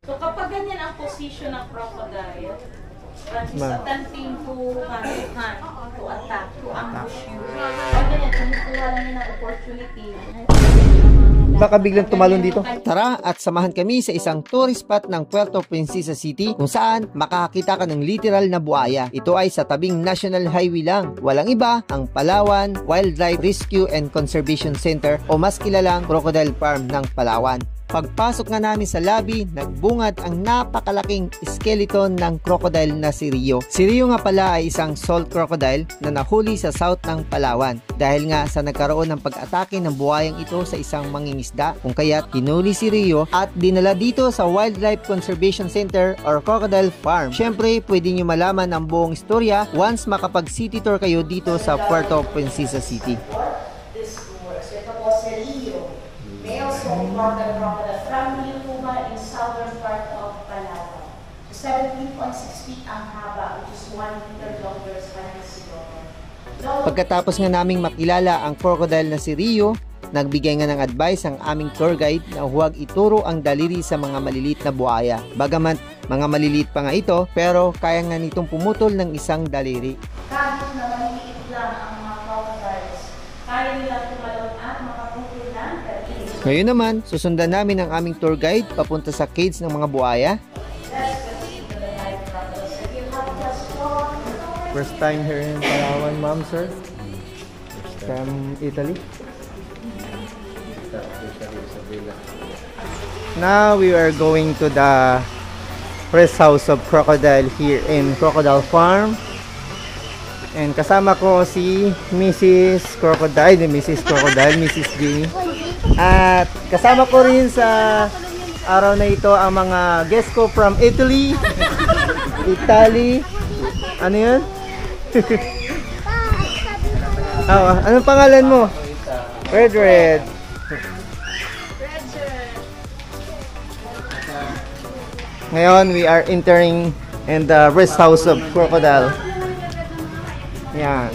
So kapag ganyan ang position ng crocodile, Francis attempting to hunt, to attack, to ambush you. Pag ganyan, kumukuha lang yun ng opportunity. Baka biglang tumalon dito. Tara at samahan kami sa isang tourist spot ng Puerto Princesa City kung saan makakakita ka ng literal na buhaya. Ito ay sa tabing National Highway lang. Walang iba ang Palawan Wildlife Rescue and Conservation Center o mas kilalang Crocodile Farm ng Palawan. Pagpasok nga namin sa lobby, nagbungad ang napakalaking skeleton ng crocodile na si Rio. Si Rio nga pala ay isang salt crocodile na nahuli sa south ng Palawan dahil nga sa nagkaroon ng pag-atake ng buhayang ito sa isang mangingisda, kung kaya't hinuli si Rio at dinala dito sa Wildlife Conservation Center or Crocodile Farm. Syempre, pwede nyo malaman ang buong istorya once makapag city tour kayo dito sa Puerto Princesa City. Crocodile from Luma in southern part of Palawan. 17.6 feet ang haba, which is 1 meter longer sa kanyang. Pagkatapos nga naming makilala ang crocodile na si Rio, nagbigay nga ng advice ang aming tour guide na huwag ituro ang daliri sa mga maliliit na buhaya. Bagaman mga maliliit pa nga ito, pero kaya nga nitong pumutol ng isang daliri. Kahit na maliliit lang ang mga crocodiles, kaya nilang tumalon at makaputol ng daliri. Ngayon naman, susundan namin ang aming tour guide papunta sa cage ng mga buhaya. First time here in Palawan, ma'am, sir? From Italy? Now we are going to the rest house of crocodile here in Crocodile Farm. And kasama ko si Mrs. Crocodile, Mrs. Jenny. At kasama ko rin sa araw na ito ang mga guest ko from Italy. Ano yun? Anong pangalan mo? Red. Ngayon, we are entering in the rest house of crocodile. Yan.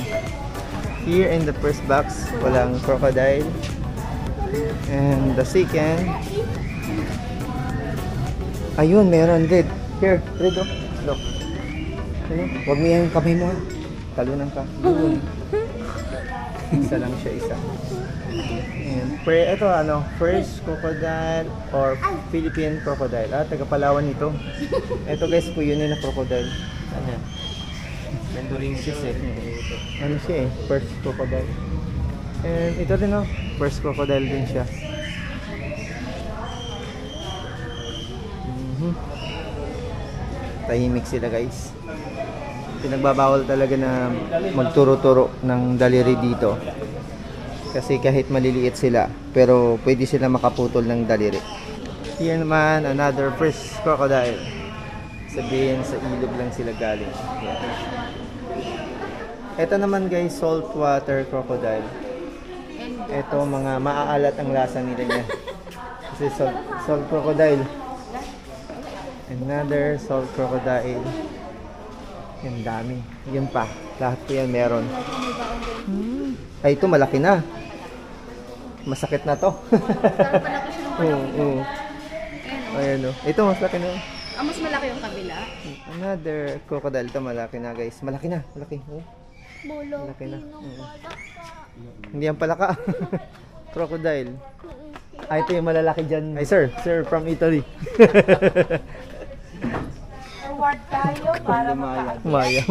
Here in the first box, walang crocodile. And the second, ayun, meron red. Here, red, oh. Look. Huwag mo yung kamay mo. Talunan ka. Isa lang siya, isa. And ito first crocodile or Philippine crocodile. Taga Palawan ito. Ito guys, yun na crocodile. Ano yan? Mendorensis Ano siya first crocodile. And ito din first crocodile din siya. Tahimik sila guys. Pinagbabawal talaga na magturo-turo ng daliri dito. Kasi kahit maliliit sila, pero pwede sila makaputol ng daliri. Here naman, another first crocodile. Sabihin sa ilog lang sila galing. Ito naman guys, saltwater crocodile. Ito mga maaalat ang lasa nila niya. Kasi salt crocodile. Another salt crocodile. Yan dami. Yan pa. Lahat po yan meron. Ay, ito malaki na. Masakit na to. Ayan o. Ito mas laki na. Mas malaki yung kabila. Another crocodile. Ito malaki na guys. Malaki na. Malaki. Malaki na. Hindi yan palaka. Crocodile. Ay, ito yung malalaki dyan. Ay, sir. Sir from Italy. Forward tayo para makaakyat. Maya.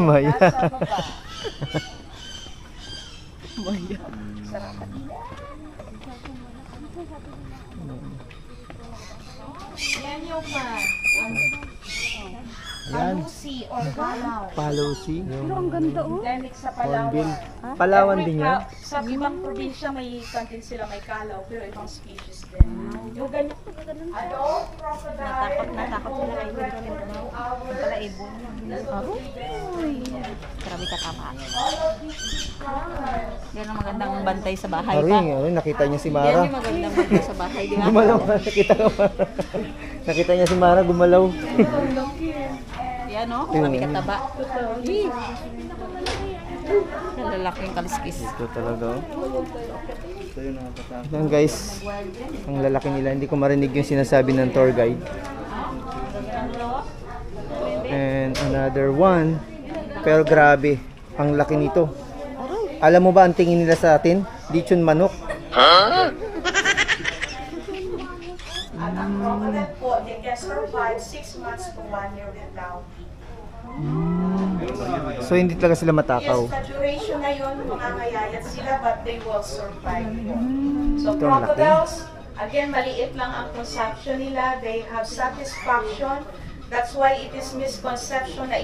Yan yung Palusi or Palaw. Palusi. Pero ang ganda Endemic sa Palawan. Palawan din yan? Sa ibang probinsya may kantin sila may kalaw, pero ibang species din. Yung ganyan. Adult crocodile. Natakot sila kayo dito. Ang pala ibon. Aroy! Grabe katama. Yan ang magandang bantay sa bahay pa. Aroy, nakita niya si Mara. Yan yung magandang bantay sa bahay. Gumalaw. Nakita niya si Mara, gumalaw. Yan o, grabe kataba. Lalaking kaliskis. Ito talaga. Yan guys, ang lalaki nila. Hindi ko marinig yung sinasabi ng tour guide. And another one. Pero grabe, ang laki nito. Alam mo ba ang tingin nila sa atin? Lechon manok. Ang crocodile po, they can survive 6 months to 1 year without eating. So hindi talaga sila matakaw. Yes, sa duration na yun, mangangayayat sila but they will survive. So Ito ang laki. crocodiles, again, maliit lang ang consumption nila. They have satisfaction. That's why it is misconception na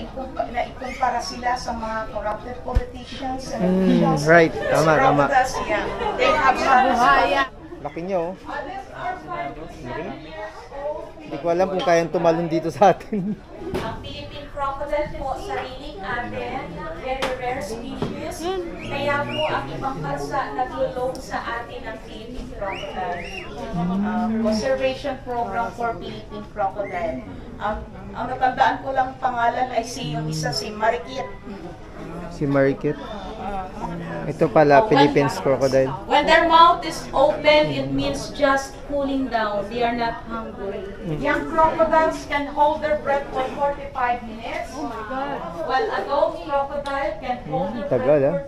ikumpara sila sa mga corrupted politicians and officials. Right, Because tama. crocodiles, yeah, they have satisfaction. Laki niya oh. Hindi ko alam kung kayang tumalon dito sa atin. Ang Philippine crocodile po, sariling atin, very rare species. Kaya po ang ibang bansa naglulong sa atin ang Philippine crocodile. Conservation program for Philippine crocodile. Ang natandaan ko lang pangalan ay yung isa si Marikit. Si Marikit. Ito pala, Philippines crocodile. When their mouth is open, it means just cooling down. They are not hungry. Young crocodiles can hold their breath for 45 minutes. Oh my God. While adult crocodile can hold their tagal, breath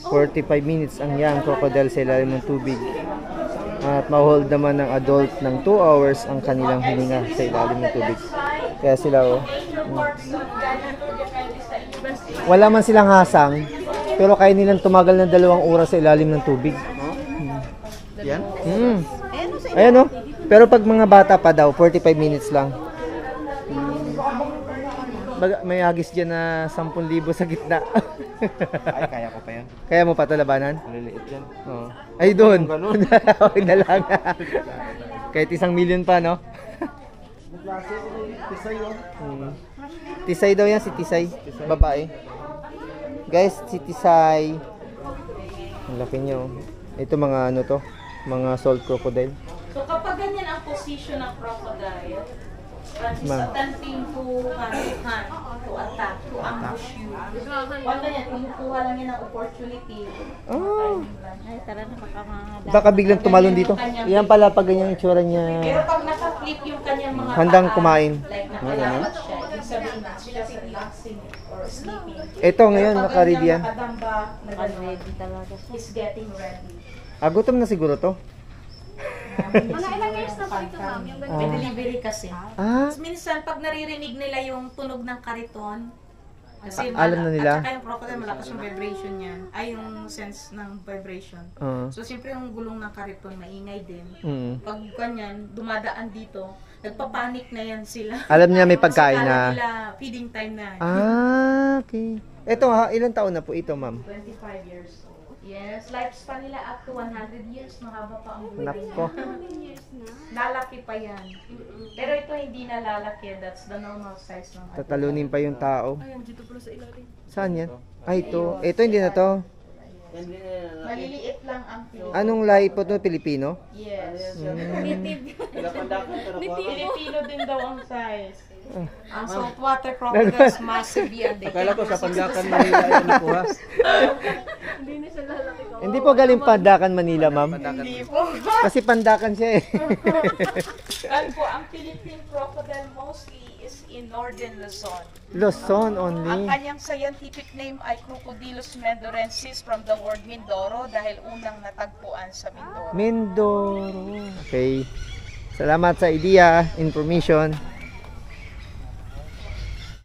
for 2 hours. 45 minutes ang young crocodile sa ilalim ng tubig. At ma-hold naman ng adult ng 2 hours ang kanilang hininga sa ilalim ng tubig. Kaya sila oh. Wala man silang hasang, pero kaya nilang tumagal ng 2 oras sa ilalim ng tubig. Yan? Ayan oh. Pero pag mga bata pa daw, 45 minutes lang. May hagis dyan na 10,000 sa gitna. Ay, kaya ko pa yan. Kaya mo pa ito labanan? Maliliit yan. Oo. Ay, doon. Ganun. Okay na lang. Kahit 1 million pa, no? Tisay yun. Tisay daw yan, si Tisay. Babae. Guys, si Tisay. Ang laki niya, oh. Ito mga ano to? Mga salt crocodile. So kapag ganyan ang position ng crocodile, Francis, Ma'am. attempting to hand, to attack, to ambush you. Huwag ganyan, kumukuha lang yan ng opportunity. Oh. Ay, tara na, baka mga Baka biglang tumalon dito. Yan pala pag ganyan yung tsura Pero niya. pag naka-flip yung kanyang mga Handang paa, kumain. like nakalapat siya, ibig sabihin na siya relaxing or sleeping. Ito ngayon, Pero pag naka-ready ganyan yan. nakadamba, ready talaga siya. is getting ready. Gutom na siguro to. Mga ilang years na po ito, ma'am? Yung May delivery kasi. Ah, Minsan, pag naririnig nila yung tunog ng kariton, kasi alam na nila? At saka yung crocodile, malakas yung vibration niyan. Ay, yung sense ng vibration. So, siyempre yung gulong ng kariton, maingay din. Pag ganyan, dumadaan dito, nagpapanik na yan sila. alam niya may pagkain Kasi kala na. nila, feeding time na. Okay. Ito ha, ilang taon na po ito, ma'am? 25 years old. Yes, lifespan nila up to 100 years. Mahaba pa ang buhay. Nako. Lalaki pa yan. Pero ito hindi na lalaki. That's the normal size ng Tatalunin pa yung tao. Saan yan? Ay, ito. Ito hindi na to. Maliliit lang ang Pilipino. Anong lahi po ito? Pilipino? Yes. Napandakan ka na po. Filipino din daw ang size. Ang saltwater crocodiles massive yan. Akala ko sa Pandakan, Manila yung nakuha. Hindi po galing Pandakan, Manila, ma'am. Hindi po. Kasi Pandakan siya eh. Ano po, ang Philippine crocodile mostly is in northern Luzon. Luzon Ang only. kanyang scientific name ay Crocodilus mendorensis from the word Mindoro dahil unang natagpuan sa Mindoro. Mindoro. Okay. Salamat sa idea, information.